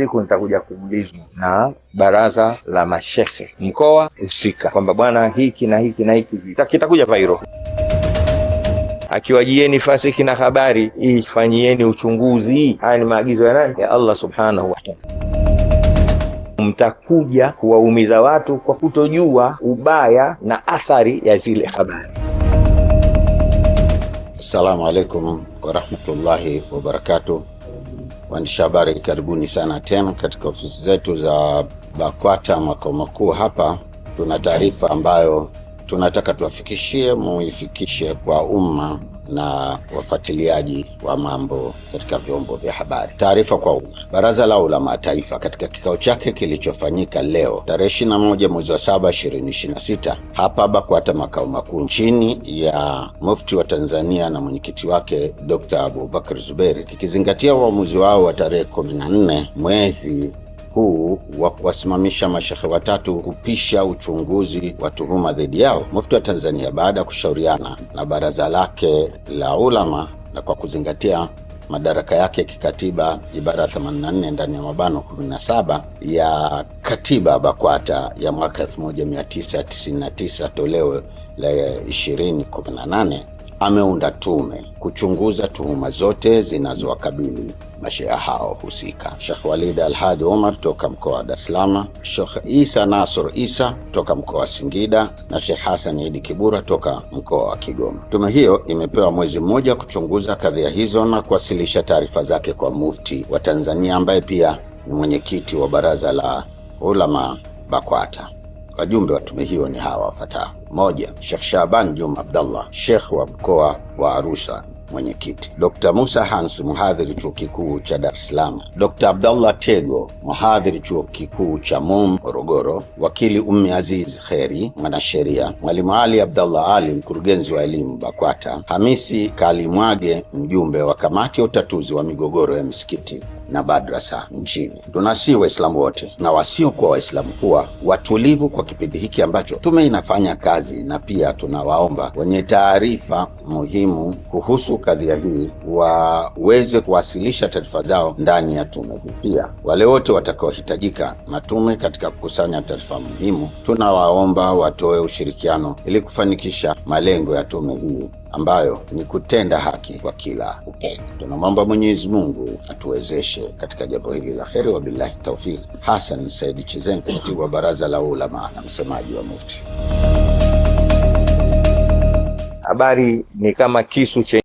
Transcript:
siku nitakuja kuulizwa na baraza la mashehe mkoa husika kwamba bwana hiki na hiki na hiki kitakuja viral. Akiwajieni fasiki na habari, ifanyieni uchunguzi. Haya ni maagizo ya nani? Ya Allah subhanahu wa ta'ala. Mtakuja kuwaumiza watu kwa kutojua ubaya na athari ya zile habari. Assalamu alaikum wa rahmatullahi wa barakatuh. Waandishi habari, karibuni sana tena katika ofisi zetu za BAKWATA makao makuu hapa. Tuna taarifa ambayo tunataka tuwafikishie, muifikishe kwa umma na wafuatiliaji wa mambo katika vyombo vya habari. Taarifa kwa umma. Baraza la Ulama Taifa katika kikao chake kilichofanyika leo tarehe 21 mwezi wa 7 2026 hapa BAKWATA makao makuu, chini ya Mufti wa Tanzania na mwenyekiti wake Dr. Abubakar Zuberi, kikizingatia uamuzi wao wa tarehe 14 mwezi huu wa kuwasimamisha mashehe watatu kupisha uchunguzi wa tuhuma dhidi yao, Mufti wa Tanzania baada ya kushauriana na baraza lake la ulama na kwa kuzingatia madaraka yake kikatiba ibara 84 ndani ya mabano 17 ya katiba BAKWATA ya mwaka 1999 toleo la 2018, ameunda tume kuchunguza tuhuma zote zinazowakabili mashehe hao husika. Sheikh Walid Al-Hadi Omar toka mkoa wa Dar es Salaam, Sheikh Isa Nasr Isa toka mkoa wa Singida na Sheikh Hassan Idi Kibura toka mkoa wa Kigoma. Tume hiyo imepewa mwezi mmoja kuchunguza kadhia hizo na kuwasilisha taarifa zake kwa Mufti wa Tanzania ambaye pia ni mwenyekiti wa baraza la ulama BAKWATA. Wajumbe wa tume hiyo ni hawa wafuatao: 1. Sheikh Shaban Juma Abdallah, Sheikh wa mkoa wa Arusha, mwenyekiti; Dr. Musa Hans, mhadhiri chuo kikuu cha Dar es Salaam; Dr. Abdallah Tego, mhadhiri chuo kikuu cha MUM Morogoro; wakili Ummi Aziz Kheri, mwanasheria; Mwalimu Ali Abdallah Ali, mkurugenzi wa elimu BAKWATA; Hamisi Kalimwage, mjumbe wa kamati ya utatuzi wa migogoro ya misikiti na madrasa nchini. Tunasihi Waislamu wote na wasiokuwa Waislamu kuwa watulivu kwa kipindi hiki ambacho tume inafanya kazi, na pia tunawaomba wenye taarifa muhimu kuhusu kadhia hii waweze kuwasilisha taarifa zao ndani ya tume hii. Pia wale wote watakaohitajika na tume katika kukusanya taarifa muhimu, tunawaomba watoe ushirikiano ili kufanikisha malengo ya tume hii ambayo ni kutenda haki kwa kila upande. Tunamwomba Mwenyezi Mungu atuwezeshe katika jambo hili la kheri. Wa billahi tawfik. Hassan Said Chizenga, katibu wa baraza la ulama na msemaji wa Mufti. Habari ni kama kisu